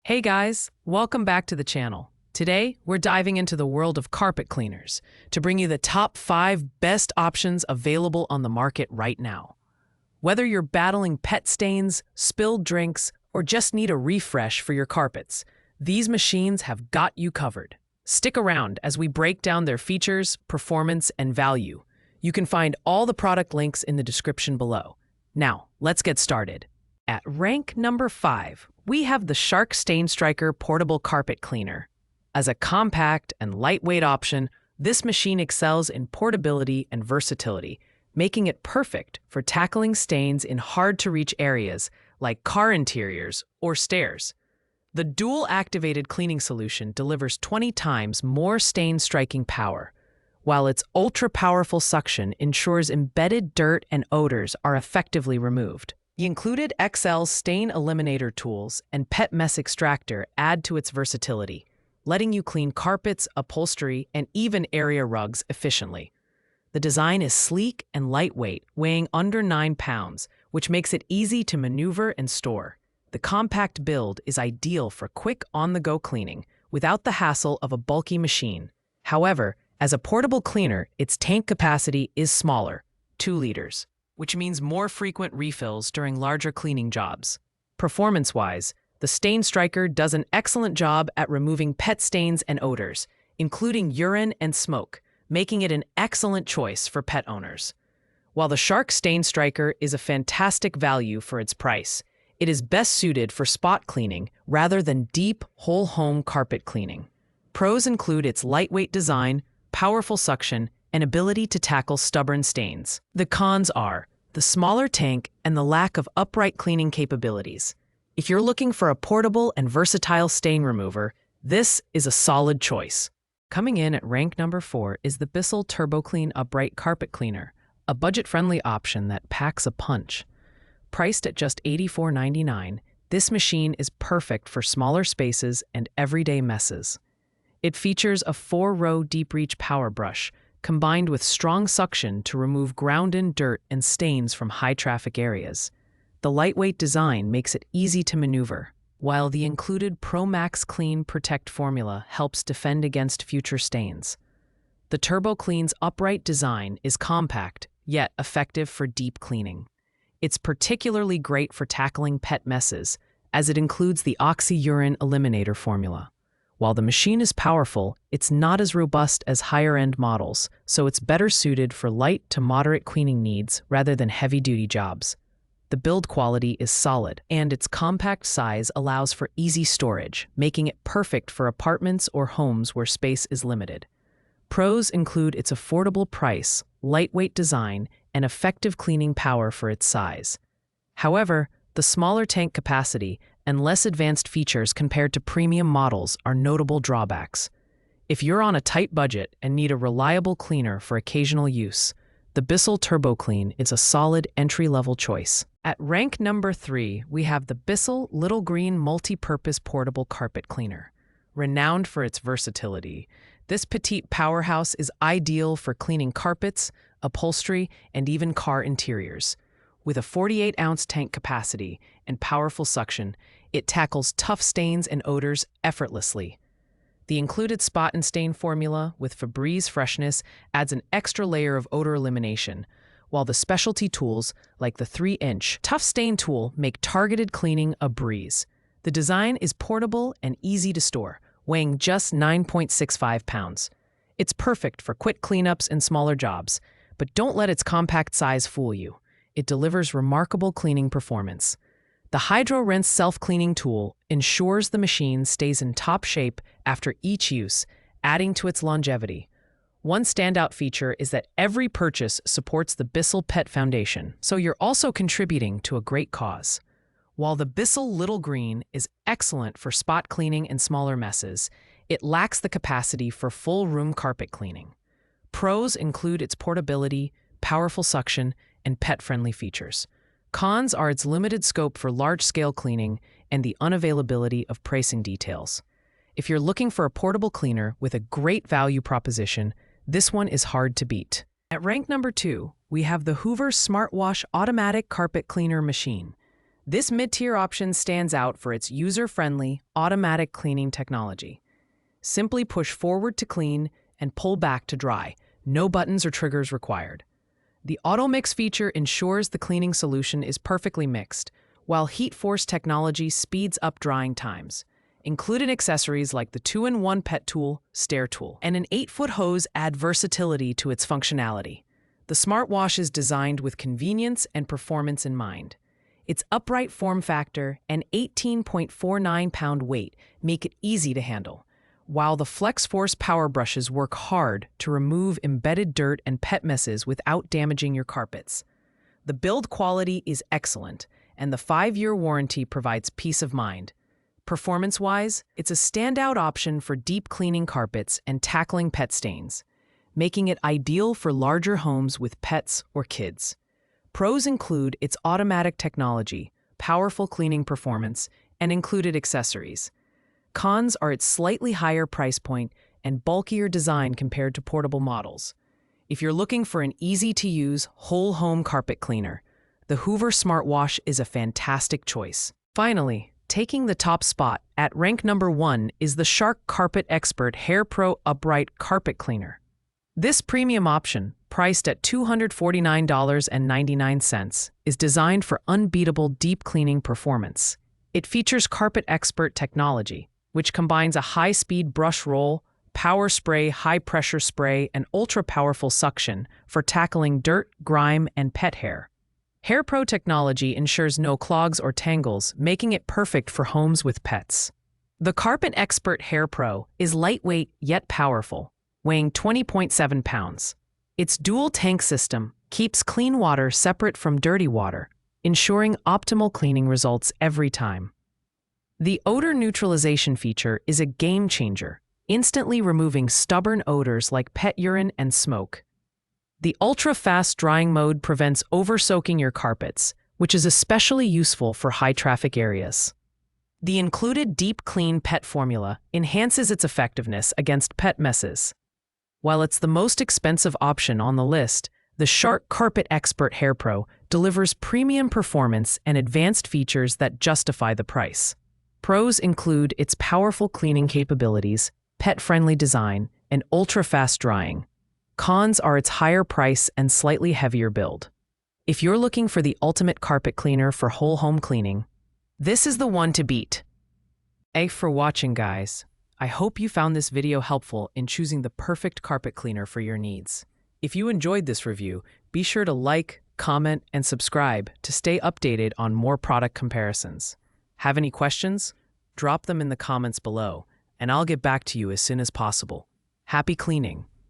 Hey guys, welcome back to the channel. Today, we're diving into the world of carpet cleaners to bring you the top 5 best options available on the market right now. Whether you're battling pet stains, spilled drinks, or just need a refresh for your carpets, these machines have got you covered. Stick around as we break down their features, performance, and value. You can find all the product links in the description below. Now, let's get started. At rank number 5, we have the Shark Stain Striker Portable Carpet Cleaner. As a compact and lightweight option, this machine excels in portability and versatility, making it perfect for tackling stains in hard-to-reach areas like car interiors or stairs. The dual-activated cleaning solution delivers 20 times more stain-striking power, while its ultra-powerful suction ensures embedded dirt and odors are effectively removed. The included XL stain eliminator tools and pet mess extractor add to its versatility, letting you clean carpets, upholstery, and even area rugs efficiently. The design is sleek and lightweight, weighing under 9 pounds, which makes it easy to maneuver and store. The compact build is ideal for quick on-the-go cleaning without the hassle of a bulky machine. However, as a portable cleaner, its tank capacity is smaller, 2 liters. Which means more frequent refills during larger cleaning jobs. Performance-wise, the Stain Striker does an excellent job at removing pet stains and odors, including urine and smoke, making it an excellent choice for pet owners. While the Shark Stain Striker is a fantastic value for its price, it is best suited for spot cleaning rather than deep, whole-home carpet cleaning. Pros include its lightweight design, powerful suction, and ability to tackle stubborn stains. The cons are the smaller tank and the lack of upright cleaning capabilities. If you're looking for a portable and versatile stain remover, this is a solid choice. Coming in at rank number 4 is the Bissell TurboClean Upright Carpet Cleaner, a budget-friendly option that packs a punch. Priced at just $84.99, this machine is perfect for smaller spaces and everyday messes. It features a 4-row deep-reach power brush, combined with strong suction to remove ground-in dirt and stains from high-traffic areas. The lightweight design makes it easy to maneuver, while the included Pro Max Clean Protect formula helps defend against future stains. The TurboClean's upright design is compact, yet effective for deep cleaning. It's particularly great for tackling pet messes, as it includes the Oxy-Urine Eliminator formula. While the machine is powerful, it's not as robust as higher-end models, so it's better suited for light to moderate cleaning needs rather than heavy-duty jobs. The build quality is solid, and its compact size allows for easy storage, making it perfect for apartments or homes where space is limited. Pros include its affordable price, lightweight design, and effective cleaning power for its size. However, the smaller tank capacity and less advanced features compared to premium models are notable drawbacks. If you're on a tight budget and need a reliable cleaner for occasional use, the Bissell TurboClean is a solid entry-level choice. At rank number 3, we have the Bissell Little Green Multi-Purpose Portable Carpet Cleaner. Renowned for its versatility, this petite powerhouse is ideal for cleaning carpets, upholstery, and even car interiors. With a 48-ounce tank capacity and powerful suction, it tackles tough stains and odors effortlessly. The included spot and stain formula with Febreze freshness adds an extra layer of odor elimination, while the specialty tools, like the 3-inch Tough Stain tool, make targeted cleaning a breeze. The design is portable and easy to store, weighing just 9.65 pounds. It's perfect for quick cleanups and smaller jobs, but don't let its compact size fool you. It delivers remarkable cleaning performance. The Hydro Rinse self-cleaning tool ensures the machine stays in top shape after each use, adding to its longevity. One standout feature is that every purchase supports the Bissell Pet Foundation, so you're also contributing to a great cause. While the Bissell Little Green is excellent for spot cleaning and smaller messes, it lacks the capacity for full room carpet cleaning. Pros include its portability, powerful suction, and pet-friendly features. Cons are its limited scope for large-scale cleaning and the unavailability of pricing details. If you're looking for a portable cleaner with a great value proposition, this one is hard to beat. At rank number 2, we have the Hoover Smart Wash Automatic Carpet Cleaner Machine. This mid-tier option stands out for its user-friendly, automatic cleaning technology. Simply push forward to clean and pull back to dry. No buttons or triggers required. The auto mix feature ensures the cleaning solution is perfectly mixed, while heat force technology speeds up drying times. Included accessories like the 2-in-1 pet tool, stair tool, and an 8-foot hose add versatility to its functionality. The smartwash is designed with convenience and performance in mind. Its upright form factor and 18.49-pound weight make it easy to handle, while the Flex Force power brushes work hard to remove embedded dirt and pet messes without damaging your carpets. The build quality is excellent, and the 5-year warranty provides peace of mind. Performance-wise, it's a standout option for deep cleaning carpets and tackling pet stains, making it ideal for larger homes with pets or kids. Pros include its automatic technology, powerful cleaning performance, and included accessories. Cons are its slightly higher price point and bulkier design compared to portable models. If you're looking for an easy-to-use, whole-home carpet cleaner, the Hoover Smartwash is a fantastic choice. Finally, taking the top spot at rank number 1 is the Shark Carpet Expert Hair Pro Upright Carpet Cleaner. This premium option, priced at $249.99, is designed for unbeatable deep cleaning performance. It features Carpet Expert technology, which combines a high-speed brush roll, power spray, high-pressure spray, and ultra-powerful suction for tackling dirt, grime, and pet hair. Hair Pro technology ensures no clogs or tangles, making it perfect for homes with pets. The Carpet Expert Hair Pro is lightweight yet powerful, weighing 20.7 pounds. Its dual tank system keeps clean water separate from dirty water, ensuring optimal cleaning results every time. The odor neutralization feature is a game changer, instantly removing stubborn odors like pet urine and smoke. The ultra-fast drying mode prevents over-soaking your carpets, which is especially useful for high-traffic areas. The included Deep Clean Pet formula enhances its effectiveness against pet messes. While it's the most expensive option on the list, the Shark Carpet Expert Hair Pro delivers premium performance and advanced features that justify the price. Pros include its powerful cleaning capabilities, pet-friendly design, and ultra-fast drying. Cons are its higher price and slightly heavier build. If you're looking for the ultimate carpet cleaner for whole home cleaning, this is the one to beat. Thanks for watching, guys. I hope you found this video helpful in choosing the perfect carpet cleaner for your needs. If you enjoyed this review, be sure to like, comment, and subscribe to stay updated on more product comparisons. Have any questions? Drop them in the comments below, and I'll get back to you as soon as possible. Happy cleaning!